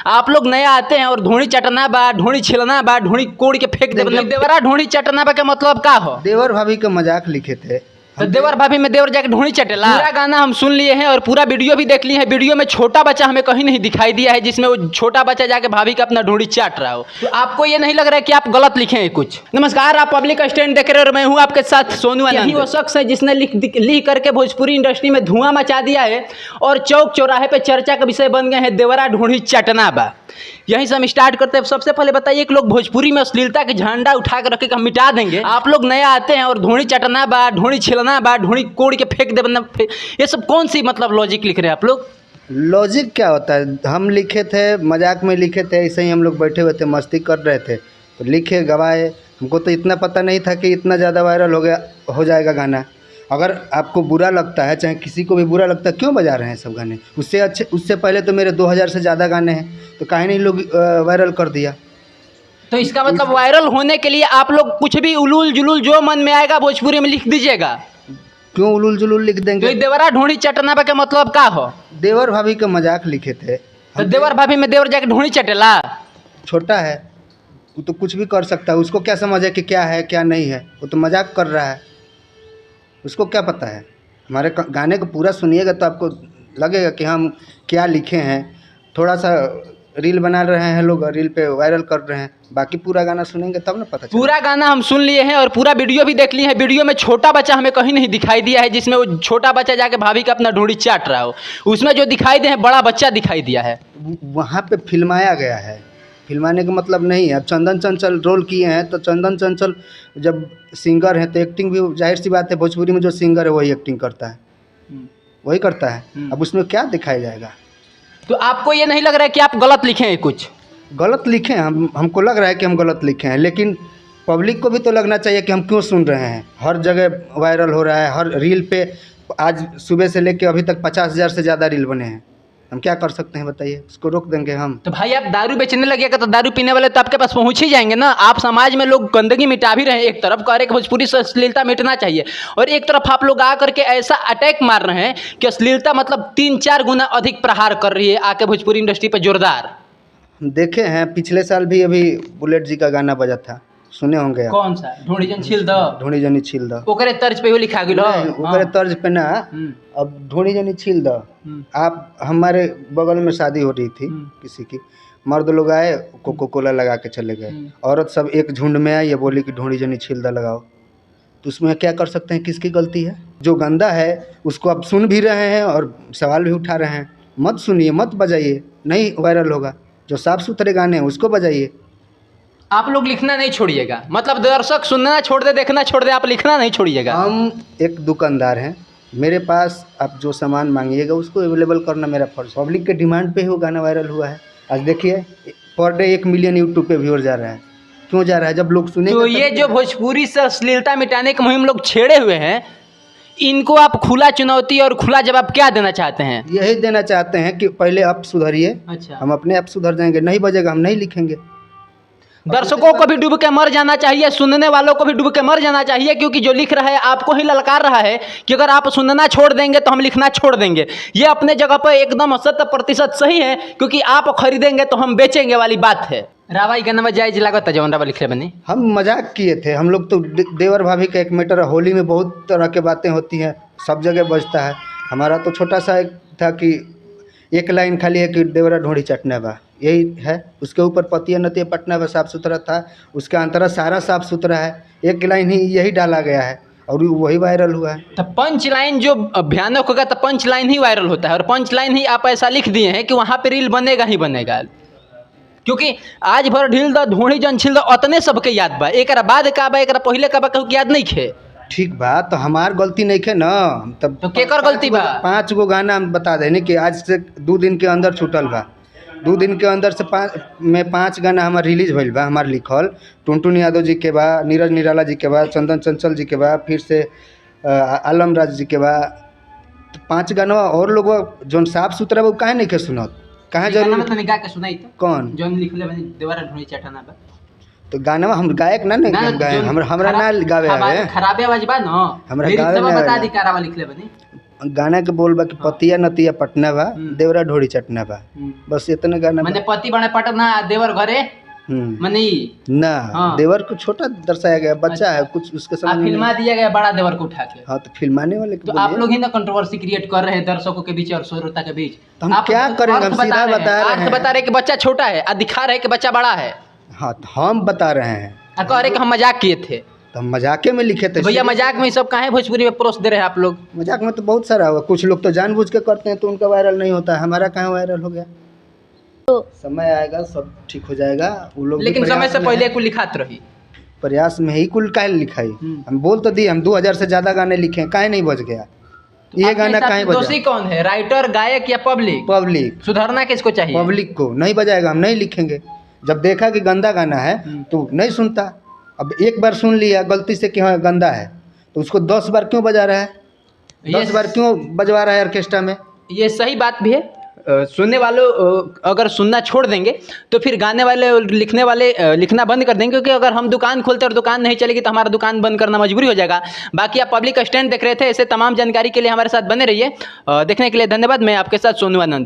आप लोग नया आते हैं और ढोणी चटना बा, ढोणी छिलना बा, ढोणी कोड़ के फेंक दे, मतलब देवरा ढोणी चटना बा के मतलब का हो? देवर भाभी का मजाक लिखे थे। तो देवर भाभी में देवर जाके ढोणी चटेला। पूरा गाना हम सुन लिए हैं और पूरा वीडियो भी देख लिए हैं। वीडियो में छोटा बच्चा हमें कहीं नहीं दिखाई दिया है जिसमें वो छोटा बच्चा जाके भाभी का अपना ढोणी चाट रहा हो। तो आपको ये नहीं लग रहा है कि आप गलत लिखे हैं कुछ? नमस्कार, आप पब्लिक स्टैंड देख रहे हो और मैं हूँ आपके साथ सोनू आनंद। यही वो शख्स है जिसने लिख करके भोजपुरी इंडस्ट्री में धुआं मचा दिया है और चौक चौराहे पे चर्चा का विषय बन गए हैं देवरा ढोणी चटना बा। यहीं से हम स्टार्ट करते हैं। सबसे पहले बताइए, एक लोग भोजपुरी में अश्लीलता के झंडा उठा कर रखे हम मिटा देंगे। आप लोग नया आते हैं और ढोणी चटना बा, ढोणी छिलना बा, ढोणी कोड़ के फेंक दे, मतलब ये सब कौन सी मतलब लॉजिक लिख रहे हैं आप लोग? लॉजिक क्या होता है? हम लिखे थे, मजाक में लिखे थे, ऐसे ही हम लोग बैठे हुए थे, मस्ती कर रहे थे तो लिखे गवाए। हमको तो इतना पता नहीं था कि इतना ज़्यादा वायरल हो जाएगा गाना। अगर आपको बुरा लगता है, चाहे किसी को भी बुरा लगता है, क्यों बजा रहे हैं सब गाने? उससे पहले तो मेरे 2000 से ज़्यादा गाने हैं, तो काहे नहीं लोग वायरल कर दिया? तो इसका मतलब वायरल होने के लिए आप लोग कुछ भी उलूल जुलूल जो मन में आएगा भोजपुरी में लिख दीजिएगा। क्यों उलूल जुलूल लिख देंगे? तो देवरा ढोणी चटना बा के मतलब का हो? देवर भाभी का मजाक लिखे थे। तो देवर भाभी में देवर जाके ढोणी चटेला। छोटा है वो तो कुछ भी कर सकता है, उसको क्या समझ है कि क्या है क्या नहीं है? वो तो मजाक कर रहा है, उसको क्या पता है? हमारे गाने को पूरा सुनिएगा तो आपको लगेगा कि हम क्या लिखे हैं। थोड़ा सा रील बना रहे हैं लोग, रील पे वायरल कर रहे हैं, बाकी पूरा गाना सुनेंगे तब ना पता चलेगा। पूरा गाना हम सुन लिए हैं और पूरा वीडियो भी देख लिए हैं। वीडियो में छोटा बच्चा हमें कहीं नहीं दिखाई दिया है जिसमें वो छोटा बच्चा जाके भाभी का अपना ढोणी चाट रहा हो। उसमें जो दिखाई दे है बड़ा बच्चा दिखाई दिया है। वहाँ पे फिल्माया गया है। फिल्माने का मतलब नहीं है। अब चंदन चंचल रोल किए हैं तो चंदन चंचल जब सिंगर हैं तो एक्टिंग भी जाहिर सी बात है, भोजपुरी में जो सिंगर है वही एक्टिंग करता है, वही करता है। अब उसमें क्या दिखाया जाएगा? तो आपको ये नहीं लग रहा है कि आप गलत लिखे हैं कुछ? गलत लिखे हैं हमको लग रहा है कि हम गलत लिखे हैं, लेकिन पब्लिक को भी तो लगना चाहिए कि हम क्यों सुन रहे हैं। हर जगह वायरल हो रहा है, हर रील पे। आज सुबह से लेकर अभी तक 50,000 से ज़्यादा रील बने हैं। हम क्या कर सकते हैं बताइए? उसको रोक देंगे हम? तो भाई आप दारू बेचने लगेगा तो दारू पीने वाले तो आपके पास पहुंच ही जाएंगे ना। आप समाज में लोग गंदगी मिटा भी रहे हैं। एक तरफ कह रहे कि भोजपुरी से अश्लीलता मिटना चाहिए और एक तरफ आप लोग आ करके ऐसा अटैक मार रहे हैं कि अश्लीलता मतलब 3-4 गुना अधिक प्रहार कर रही है आके भोजपुरी इंडस्ट्री पर जोरदार। हम देखे हैं, पिछले साल भी अभी बुलेट जी का गाना बजा था, सुने होंगे आप। कौन सा? ढोणी जन छिल द। ढोणी जनी छिल द ओकरे तर्ज पे लिखा गेल हो। ओकरे तर्ज पे ना। अब ढोणी जनी छिल द। आप हमारे बगल में शादी हो रही थी किसी की, मर्द लोग आए, कोको कोला लगा के चले गए। औरत सब एक झुंड में आई, ये बोली कि ढोणी जनी छिल द लगाओ। तो उसमें क्या कर सकते हैं? किसकी गलती है? जो गंदा है उसको आप सुन भी रहे हैं और सवाल भी उठा रहे हैं। मत सुनिए, मत बजाइए, नहीं वायरल होगा। जो साफ सुथरे गाने हैं उसको बजाइए। आप लोग लिखना नहीं छोड़िएगा, मतलब दर्शक सुनना छोड़ दे, देखना छोड़ दे, आप लिखना नहीं छोड़िएगा। हम एक दुकानदार हैं, मेरे पास आप जो सामान मांगिएगा उसको अवेलेबल करना मेरा फर्ज। पब्लिक के डिमांड पे ही वो गाना वायरल हुआ है। आज देखिए पर डे 1 मिलियन यूट्यूब पे व्यूअर जा रहा है। क्यों जा रहा है? जब लोग सुनेंगे। तो ये जो भोजपुरी से अश्लीलता मिटाने की मुहिम लोग छेड़े हुए हैं, इनको आप खुला चुनौती और खुला जवाब क्या देना चाहते हैं? यही देना चाहते हैं कि पहले आप सुधरिए। अच्छा। हम अपने आप सुधर जाएंगे। नहीं बजेगा हम नहीं लिखेंगे। दर्शकों को भी डूब के मर जाना चाहिए, सुनने वालों को भी डूब के मर जाना चाहिए, क्योंकि जो लिख रहा है आपको ही ललकार रहा है कि अगर आप सुनना छोड़ देंगे तो हम लिखना छोड़ देंगे। ये अपने जगह पर एकदम 70% सही है, क्योंकि आप खरीदेंगे तो हम बेचेंगे वाली बात है। रावाई गाना जायज लागत जवन रावा लिख रहे बनी। हम मजाक किए थे। हम लोग तो देवर भाभी का एक मैटर, होली में बहुत तरह की बातें होती हैं, सब जगह बजता है। हमारा तो छोटा सा एक था कि एक लाइन खाली है कि देवरा ढोड़ी चटना बा, यही है। उसके ऊपर पतिया नतिया पटना बा साफ सुथरा था, उसका अंतरा सारा साफ सुथरा है। एक लाइन ही यही डाला गया है और वही वायरल हुआ है। तो पंच लाइन जो भयानक होगा तो पंच लाइन ही वायरल होता है, और पंच लाइन ही आप ऐसा लिख दिए हैं कि वहाँ पे रील बनेगा ही बनेगा। क्योंकि आज भर ढील द ढोणी जन छिल द उतने सबके याद बा, एक बाद का बा, एक पहले का बा, कहूँ याद नहीं खे। ठीक बा, तो हमार गलती नहीं खे ना। तब तो केकर गलती बा? 5 गो गाना हम बता देनी कि आज से 2 दिन के अंदर छूटल बा। 2 दिन के अंदर से 5 गाना हमार रिलीज भइल बा। हमार लिखल टुनटुन यादव जी के बा, नीरज निराला जी के बा, चंदन चंचल जी के बा, फिर से आलम राज जी के बा। तो 5 गाना और लोग जो साफ सुथरा वो काहे नहीं के सुनत? कहाँ जरूर के सुनाई तो कौन जो लिखले बनी देवरा ढोणी चटना बा। तो गाना हम गायक ना नहीं गाए, हमरा ना गावे आवे। खराबे आवाज बा न, हमरा गावे में बता दी कारावा लिखले बनी। गाना के बोल बा कि पतिया नतिया पटना बा, देवरा ढोड़ी चटना बा, बस इतना गाना मैंने पति बने पटना देवर घरे मनी ना। हाँ। देवर को छोटा दर्शाया गया, बच्चा है कुछ उसके समझ में फिल्मा दिया गया बड़ा देवर को उठा के। हाँ तो फिल्माने वाले तो आप लोग ही ना कंट्रोवर्सी क्रिएट कर रहे हैं दर्शकों के बीच और श्रोता के बीच। तो हम क्या करेंगे, हम सीधा बता रहे हैं, बता रहे कि बच्चा छोटा है और दिखा रहे कि बच्चा बड़ा है। हाँ तो हम बता रहे हैं, कह रहे कि हम मजाक किए थे, तो हम मजाके में लिखे थे। भैया मजाक में सब काहे भोजपुरी में परोस दे रहे हैं आप लोग? मजाक में तो बहुत सारा हुआ, कुछ लोग तो जानबूझ के करते हैं तो उनका वायरल नहीं होता है, हमारा कहाँ वायरल हो गया। समय आएगा सब ठीक हो जाएगा। वो लोग लेकिन समय से पहले कुल लिखात रही, प्रयास में ही कुल काहे लिखाई। हम बोल तो दिए हम 2000 से ज्यादा गाने लिखे हैं, काहे नहीं बच गया ये गाना, काहे बजा? दोषी कौन है, राइटर, गायक या पब्लिक? पब्लिक। सुधारना किसको चाहिए? पब्लिक को। नहीं बजाएगा हम नहीं लिखेंगे। जब देखा कि गंदा गाना है तो नहीं सुनता। अब एक बार सुन लिया गलती से कि हाँ गंदा है, तो उसको 10 बार क्यों बजा रहा है, 10 बार क्यों बजवा रहा है ऑर्केस्ट्रा में? ये सही बात भी है। सुनने वालों अगर सुनना छोड़ देंगे तो फिर गाने वाले लिखने वाले लिखना बंद कर देंगे, क्योंकि अगर हम दुकान खोलते और दुकान नहीं चलेगी तो हमारा दुकान बंद करना मजबूरी हो जाएगा। बाकी आप पब्लिक स्टैंड देख रहे थे, ऐसे तमाम जानकारी के लिए हमारे साथ बने रहिए। देखने के लिए धन्यवाद। मैं आपके साथ सोनू आनंद।